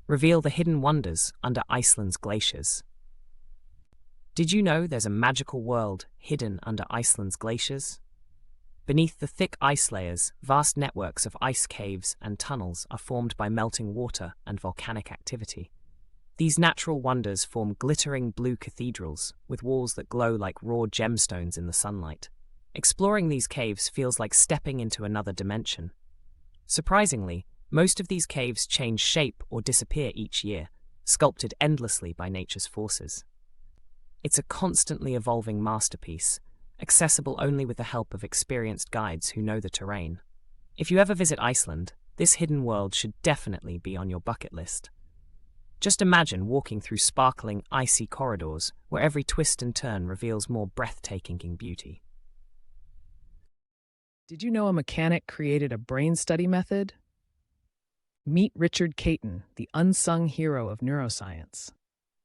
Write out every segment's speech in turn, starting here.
reveal the hidden wonders under Iceland's glaciers. Did you know there's a magical world hidden under Iceland's glaciers? Beneath the thick ice layers, vast networks of ice caves and tunnels are formed by melting water and volcanic activity. These natural wonders form glittering blue cathedrals with walls that glow like raw gemstones in the sunlight. Exploring these caves feels like stepping into another dimension. Surprisingly, most of these caves change shape or disappear each year, sculpted endlessly by nature's forces. It's a constantly evolving masterpiece, accessible only with the help of experienced guides who know the terrain. If you ever visit Iceland, this hidden world should definitely be on your bucket list. Just imagine walking through sparkling, icy corridors where every twist and turn reveals more breathtaking beauty. Did you know a mechanic created a brain study method? Meet Richard Caton, the unsung hero of neuroscience.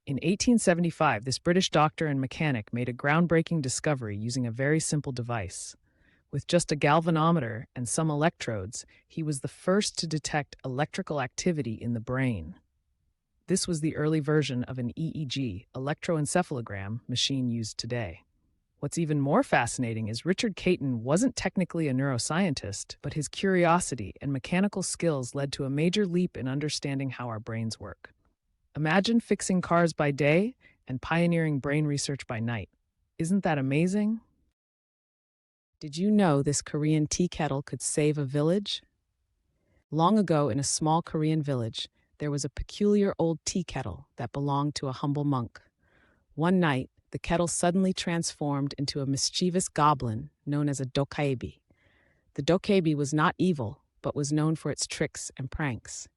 In 1875, this British doctor and mechanic made a groundbreaking discovery using a very simple device. With just a galvanometer and some electrodes, he was the first to detect electrical activity in the brain. This was the early version of an EEG, electroencephalogram, machine used today. What's even more fascinating is Richard Caton wasn't technically a neuroscientist, but his curiosity and mechanical skills led to a major leap in understanding how our brains work. Imagine fixing cars by day and pioneering brain research by night. Isn't that amazing? Did you know this Korean tea kettle could save a village? Long ago, in a small Korean village, there was a peculiar old tea kettle that belonged to a humble monk. One night, the kettle suddenly transformed into a mischievous goblin known as a dokaebi. The dokaebi was not evil, but was known for its tricks and pranks.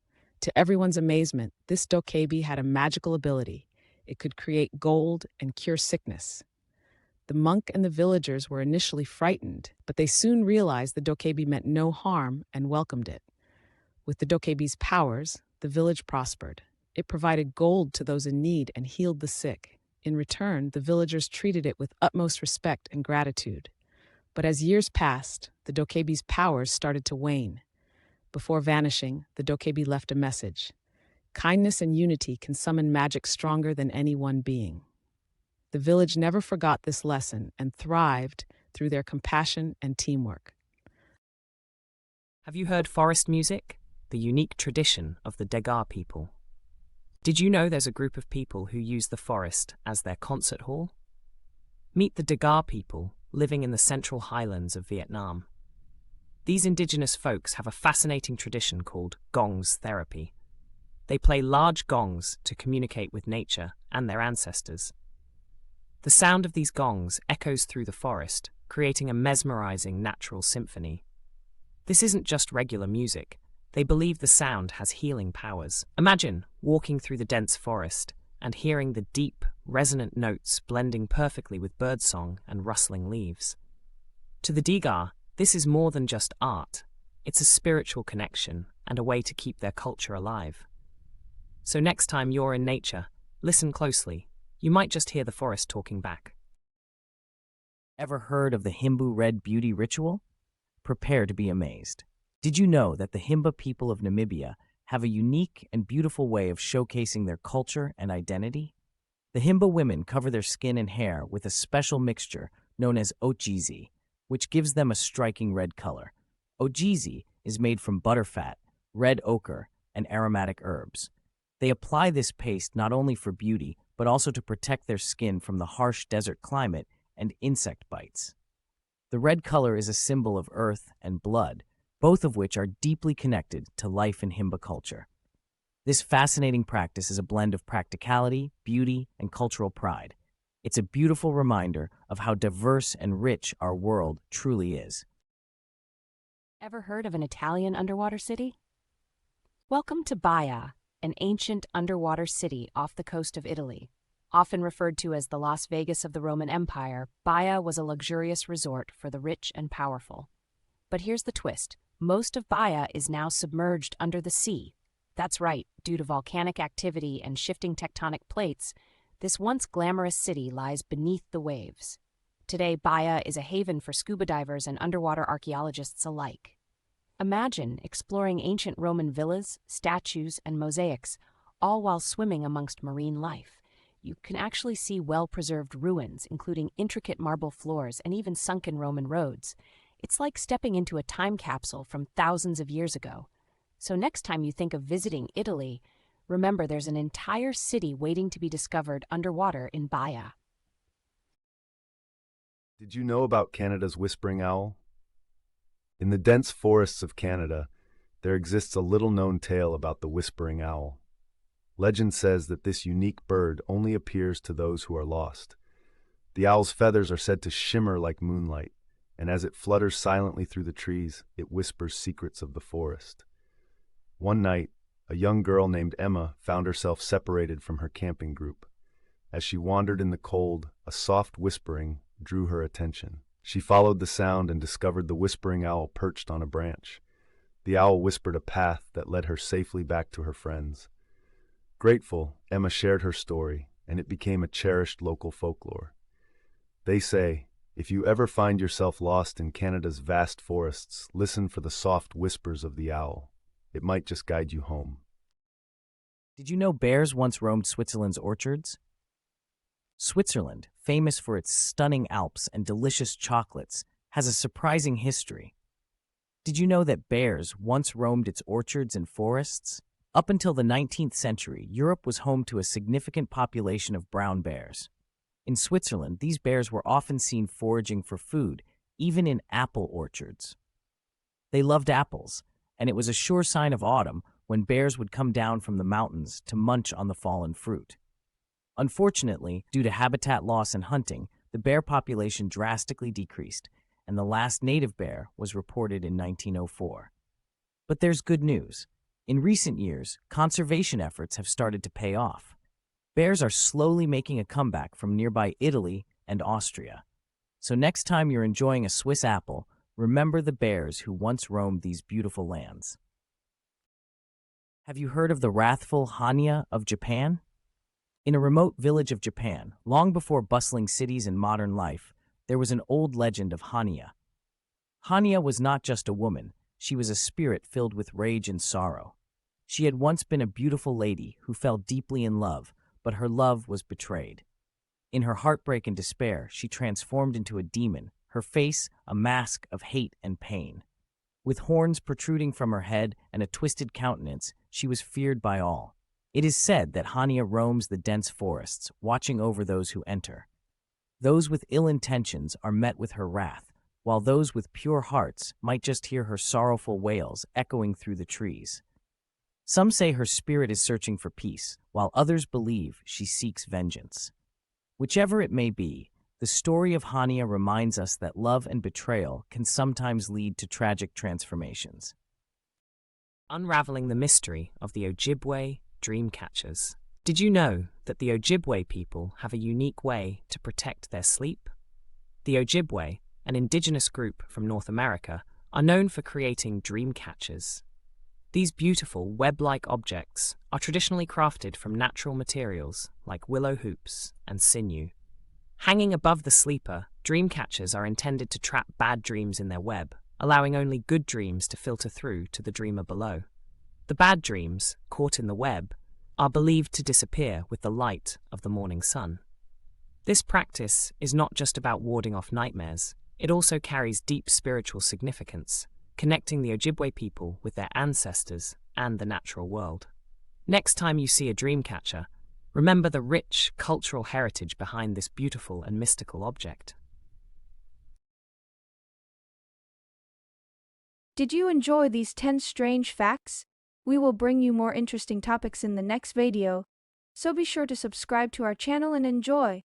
To everyone's amazement, this dokaebi had a magical ability. It could create gold and cure sickness. The monk and the villagers were initially frightened, but they soon realized the dokaebi meant no harm and welcomed it. With the dokaebi's powers, the village prospered. It provided gold to those in need and healed the sick. In return, the villagers treated it with utmost respect and gratitude. But as years passed, the dokaebi's powers started to wane. Before vanishing, the dokaebi left a message. Kindness and unity can summon magic stronger than any one being. The village never forgot this lesson and thrived through their compassion and teamwork. Have you heard forest music? The unique tradition of the Degar people. Did you know there's a group of people who use the forest as their concert hall? Meet the Degar people living in the central highlands of Vietnam. These indigenous folks have a fascinating tradition called Gong's therapy. They play large gongs to communicate with nature and their ancestors. The sound of these gongs echoes through the forest, creating a mesmerizing natural symphony. This isn't just regular music. They believe the sound has healing powers. Imagine walking through the dense forest and hearing the deep, resonant notes blending perfectly with birdsong and rustling leaves. To the Degar, this is more than just art. It's a spiritual connection and a way to keep their culture alive. So next time you're in nature, listen closely. You might just hear the forest talking back. Ever heard of the Himba red beauty ritual? Prepare to be amazed. Did you know that the Himba people of Namibia have a unique and beautiful way of showcasing their culture and identity? The Himba women cover their skin and hair with a special mixture known as ojizi, which gives them a striking red color. Ojizi is made from butterfat, red ochre, and aromatic herbs. They apply this paste not only for beauty, but also to protect their skin from the harsh desert climate and insect bites. The red color is a symbol of earth and blood, both of which are deeply connected to life in Himba culture. This fascinating practice is a blend of practicality, beauty, and cultural pride. It's a beautiful reminder of how diverse and rich our world truly is. Ever heard of an Italian underwater city? Welcome to Bahia, an ancient underwater city off the coast of Italy. Often referred to as the Las Vegas of the Roman Empire, Bahia was a luxurious resort for the rich and powerful. But here's the twist. Most of Bahia is now submerged under the sea. That's right, due to volcanic activity and shifting tectonic plates, this once glamorous city lies beneath the waves. Today, Bahia is a haven for scuba divers and underwater archaeologists alike. Imagine exploring ancient Roman villas, statues, and mosaics, all while swimming amongst marine life. You can actually see well-preserved ruins, including intricate marble floors and even sunken Roman roads. It's like stepping into a time capsule from thousands of years ago. So next time you think of visiting Italy, remember there's an entire city waiting to be discovered underwater in Bahia. Did you know about Canada's whispering owl? In the dense forests of Canada, there exists a little-known tale about the whispering owl. Legend says that this unique bird only appears to those who are lost. The owl's feathers are said to shimmer like moonlight, and as it flutters silently through the trees, it whispers secrets of the forest. One night, a young girl named Emma found herself separated from her camping group. As she wandered in the cold, a soft whispering drew her attention. She followed the sound and discovered the whispering owl perched on a branch. The owl whispered a path that led her safely back to her friends. Grateful, Emma shared her story, and it became a cherished local folklore. They say, if you ever find yourself lost in Canada's vast forests, listen for the soft whispers of the owl. It might just guide you home. Did you know bears once roamed Switzerland's orchards? Switzerland, famous for its stunning Alps and delicious chocolates, has a surprising history. Did you know that bears once roamed its orchards and forests? Up until the 19th century, Europe was home to a significant population of brown bears. In Switzerland, these bears were often seen foraging for food, even in apple orchards. They loved apples, and it was a sure sign of autumn when bears would come down from the mountains to munch on the fallen fruit. Unfortunately, due to habitat loss and hunting, the bear population drastically decreased, and the last native bear was reported in 1904. But there's good news. In recent years, conservation efforts have started to pay off. Bears are slowly making a comeback from nearby Italy and Austria. So next time you're enjoying a Swiss apple, remember the bears who once roamed these beautiful lands. Have you heard of the wrathful Hannya of Japan? In a remote village of Japan, long before bustling cities and modern life, there was an old legend of Hannya. Hannya was not just a woman, she was a spirit filled with rage and sorrow. She had once been a beautiful lady who fell deeply in love, but her love was betrayed. In her heartbreak and despair, she transformed into a demon, her face a mask of hate and pain. With horns protruding from her head and a twisted countenance, she was feared by all. It is said that Hannya roams the dense forests, watching over those who enter. Those with ill intentions are met with her wrath, while those with pure hearts might just hear her sorrowful wails echoing through the trees. Some say her spirit is searching for peace, while others believe she seeks vengeance. Whichever it may be, the story of Hannya reminds us that love and betrayal can sometimes lead to tragic transformations. Unraveling the mystery of the Ojibwe dream catchers. Did you know that the Ojibwe people have a unique way to protect their sleep? The Ojibwe, an indigenous group from North America, are known for creating dream catchers. These beautiful web-like objects are traditionally crafted from natural materials like willow hoops and sinew. Hanging above the sleeper, dream catchers are intended to trap bad dreams in their web, allowing only good dreams to filter through to the dreamer below. The bad dreams, caught in the web, are believed to disappear with the light of the morning sun. This practice is not just about warding off nightmares, it also carries deep spiritual significance, connecting the Ojibwe people with their ancestors and the natural world. Next time you see a dream catcher, remember the rich cultural heritage behind this beautiful and mystical object. Did you enjoy these 10 strange facts? We will bring you more interesting topics in the next video, so be sure to subscribe to our channel and enjoy.